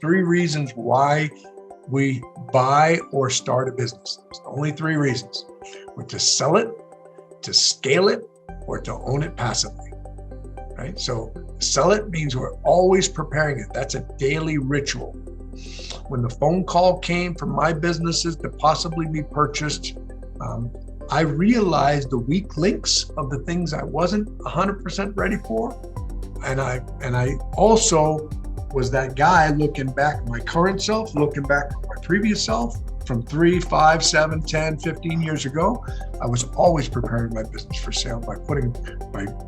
3 reasons why we buy or start a business. There's only 3 reasons. We're to sell it, to scale it, or to own it passively, right? So sell it means we're always preparing it. That's a daily ritual. When the phone call came from my businesses to possibly be purchased, I realized the weak links of the things I wasn't 100% ready for. And I also was that guy looking back at my current self, looking back at my previous self from 3, 5, 7, 10, 15 years ago. I was always preparing my business for sale by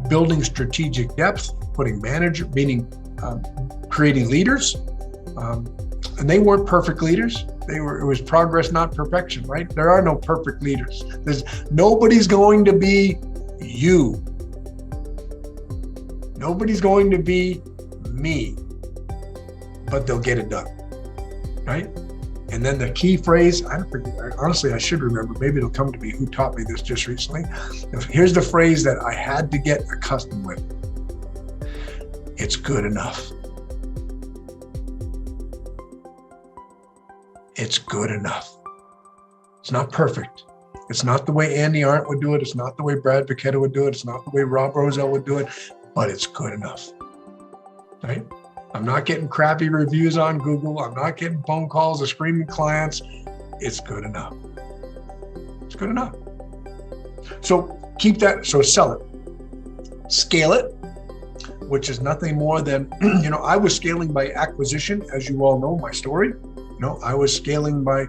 building strategic depth, creating leaders. And they weren't perfect leaders. It was progress, not perfection, right? There are no perfect leaders. Nobody's going to be you. Nobody's going to be me, but they'll get it done, right? And then the key phrase, I don't forget, honestly, I should remember, maybe it'll come to me, who taught me this just recently. Here's the phrase that I had to get accustomed with. It's good enough. It's good enough. It's not perfect. It's not the way Andy Arndt would do it. It's not the way Brad Pichetta would do it. It's not the way Rob Rowsell would do it, but it's good enough, right? I'm not getting crappy reviews on Google. I'm not getting phone calls of screaming clients. It's good enough. It's good enough. So keep that, so sell it, scale it, which is nothing more than, I was scaling by acquisition, as you all know my story. I was scaling by,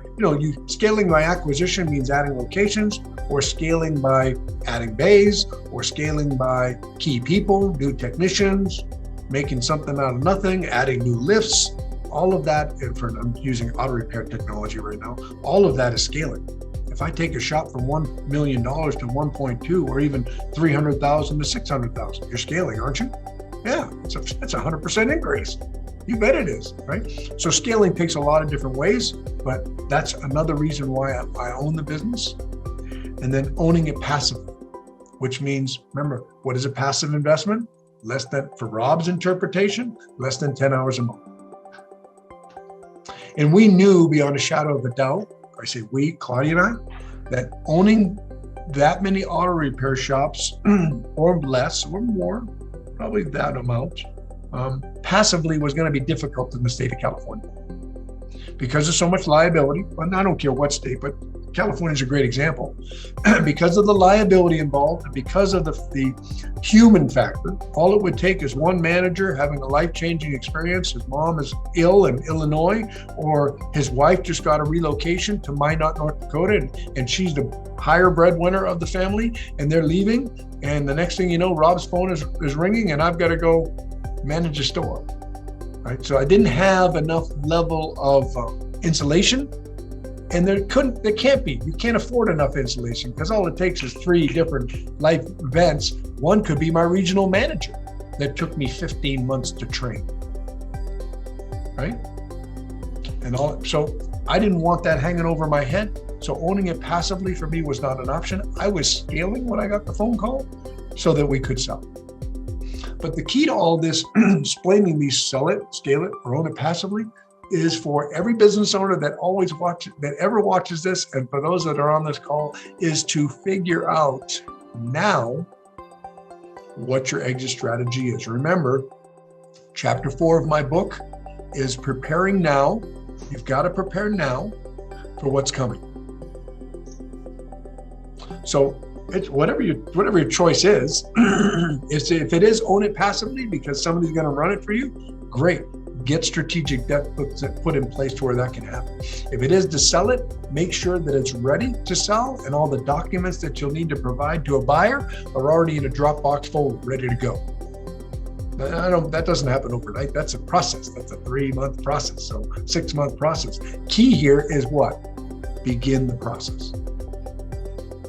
scaling by acquisition means adding locations, or scaling by adding bays, or scaling by key people, new technicians, making something out of nothing, adding new lifts, all of that. I'm using auto repair technology right now. All of that is scaling. If I take a shop from $1 million to 1.2, or even 300,000 to 600,000, you're scaling, aren't you? Yeah, it's a 100% increase. You bet it is, right? So scaling takes a lot of different ways, but that's another reason why I own the business. And then owning it passively, which means, remember, what is a passive investment? Less than, for Rob's interpretation, less than 10 hours a month. And we knew beyond a shadow of a doubt, I say we, Claudia and I, that owning that many auto repair shops or less or more, probably that amount, passively was going to be difficult in the state of California because of so much liability. And I don't care what state, but California is a great example. Because of the liability involved, and because of the human factor, all it would take is one manager having a life-changing experience. His mom is ill in Illinois, or his wife just got a relocation to Minot, North Dakota, and she's the higher breadwinner of the family, and they're leaving. And the next thing you know, Rob's phone is ringing, and I've got to go manage a store, right? So I didn't have enough level of insulation, and there can't be. You can't afford enough insulation because all it takes is 3 different life events. One could be my regional manager that took me 15 months to train, right? So I didn't want that hanging over my head. So owning it passively for me was not an option. I was scaling when I got the phone call so that we could sell. But the key to all this, explaining me sell it, scale it, or own it passively, is for every business owner that ever watches this, and for those that are on this call, is to figure out now what your exit strategy is. Remember, chapter 4 of my book is preparing now. You've got to prepare now for what's coming. So it's whatever your choice is. If it is own it passively because somebody's going to run it for you, great. Get strategic depth put in place to where that can happen. If it is to sell it, make sure that it's ready to sell, and all the documents that you'll need to provide to a buyer are already in a Dropbox folder, ready to go. That doesn't happen overnight. That's a process. That's a 3-month process, so 6-month process. Key here is what? Begin the process.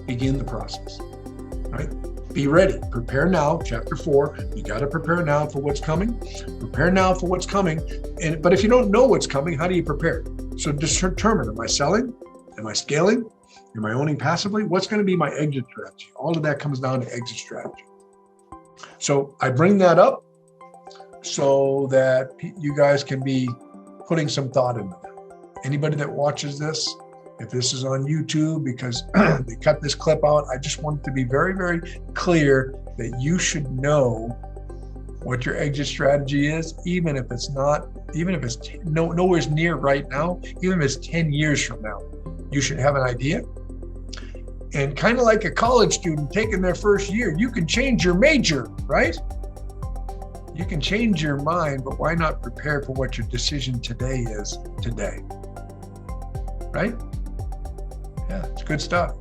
Begin the process, right? Be ready. Prepare now. Chapter 4. You got to prepare now for what's coming. Prepare now for what's coming. But if you don't know what's coming, how do you prepare? So just determine: am I selling? Am I scaling? Am I owning passively? What's going to be my exit strategy? All of that comes down to exit strategy. So I bring that up so that you guys can be putting some thought into that. Anybody that watches this, if this is on YouTube, because they cut this clip out, I just want it to be very, very clear that you should know what your exit strategy is, even if it's nowhere near right now, even if it's 10 years from now, you should have an idea. And kind of like a college student taking their first year, you can change your major, right? You can change your mind, but why not prepare for what your decision today is today? Right? Yeah, it's good stuff.